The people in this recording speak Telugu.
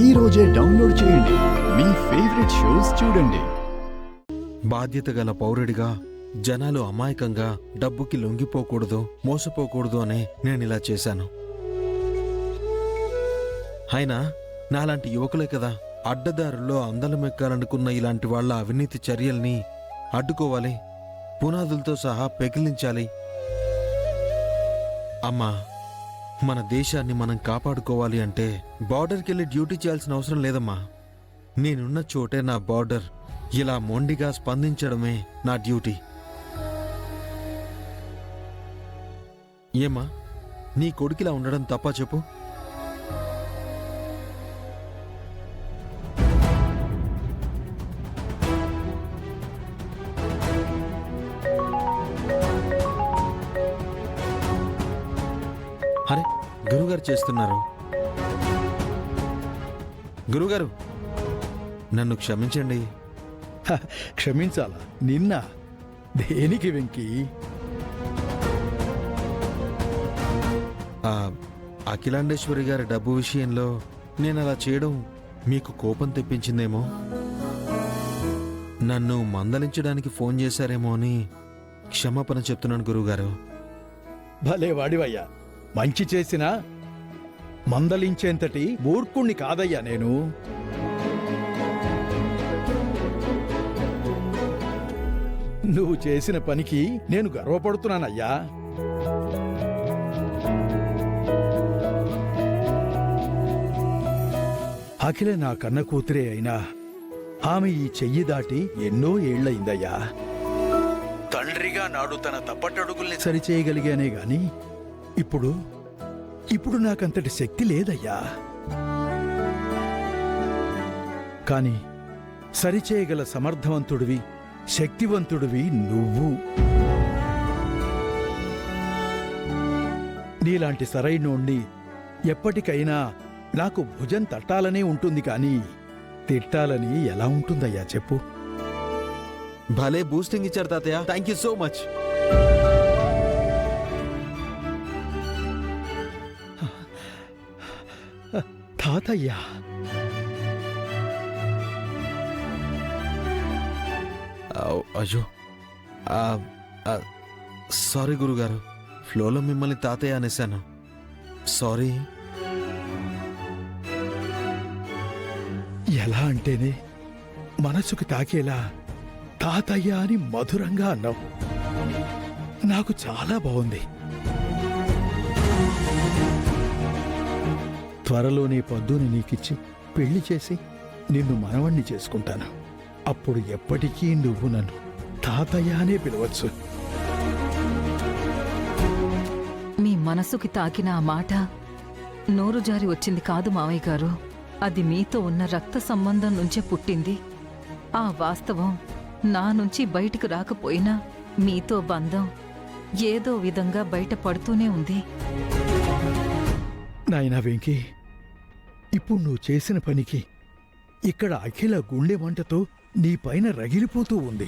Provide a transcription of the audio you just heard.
ఈ రోజే డౌన్లోడ్ చేయండి. మీ ఫేవరెట్ షోస్ చూడండి. బాధ్యత గల పౌరుడిగా జనాలు అమాయకంగా డబ్బుకి లొంగిపోకూడదు, మోసపోకూడదు అనే నేనిలా చేశాను. అయినా నాలాంటి యువకులే కదా అడ్డదారుల్లో అందలమెక్కాలనుకున్న ఇలాంటి వాళ్ల అవినీతి చర్యల్ని అడ్డుకోవాలి, పునాదులతో సహా పెకిలించాలి. అమ్మా, మన దేశాన్ని మనం కాపాడుకోవాలి అంటే బార్డర్కెళ్ళి డ్యూటీ చేయాల్సిన అవసరం లేదమ్మా. నేనున్న చోటే నా బార్డర్ ఇలా మొండిగా స్పందించడమే నా డ్యూటీ. ఏమ్మా, నీ కొడుకిలా ఉండడం తప్పా చెప్పు? అరే, గురుగారు చేస్తున్నారు. గురుగారు, నన్ను క్షమించండి. క్షమించాలా? నిన్న దేనికి వెంకీ? అఖిలాండేశ్వరి గారి డబ్బు విషయంలో నేను అలా చేయడం మీకు కోపం తెప్పించిందేమో, నన్ను మందలించడానికి ఫోన్ చేశారేమో అని క్షమాపణ చెప్తున్నాను గురువుగారు. భలే వాడివయ్యా. మంచి చేసినా మందలించేంతటి మూర్ఖుణ్ణి కాదయ్యా నేను. నువ్వు చేసిన పనికి నేను గర్వపడుతున్నానయ్యా. అఖిల నా కన్న కూతురే అయినా ఆమె ఈ చెయ్యి దాటి ఎన్నో ఏళ్లయిందయ్యా. తండ్రిగా నాడు తన తప్పటడుగుల్ని సరిచేయగలిగానే గాని ఇప్పుడు నాకంతటి శక్తి లేదయ్యా. కాని సరిచేయగల సమర్థవంతుడివి, శక్తివంతుడివి నువ్వు. నీలాంటి సరైనోణ్ణి ఎప్పటికైనా నాకు భుజం తట్టాలనే ఉంటుంది కాని తిట్టాలని ఎలా ఉంటుందయ్యా చెప్పు? భలే బూస్టింగ్ ఇచ్చారు తాతయ్య. Thank you so much. తాతయ్య, అయ్యో, సారీ గురుగారు, ఫ్లోలో మిమ్మల్ని తాతయ్య అనేశాను. సారీ. ఎలా అంటేనే మనసుకు తాకేలా తాతయ్య అని మధురంగా అన్నావు. నాకు చాలా బాగుంది. త్వరలో నీ పద్దుని నీకిచ్చి పెళ్లి చేసి నిన్ను మనవణ్ణి చేసుకుంటాను. అప్పుడు ఎప్పటికీ నువ్వు నన్ను తాతయ్య అనే పిలవచ్చు. మీ మనసుకి తాకిన ఆ మాట నోరు జారి వచ్చింది కాదు మావయ్య గారు. అది మీతో ఉన్న రక్త సంబంధం నుంచే పుట్టింది. ఆ వాస్తవం నా నుంచి బయటికి రాకపోయినా మీతో బంధం ఏదో విధంగా బయటపడుతూనే ఉంది. నాయనా వెంకీ, ఇప్పుడు నువ్వు చేసిన పనికి ఇక్కడ అఖిల గుండె మంటతో నీ పైన రగిలిపోతూ ఉంది.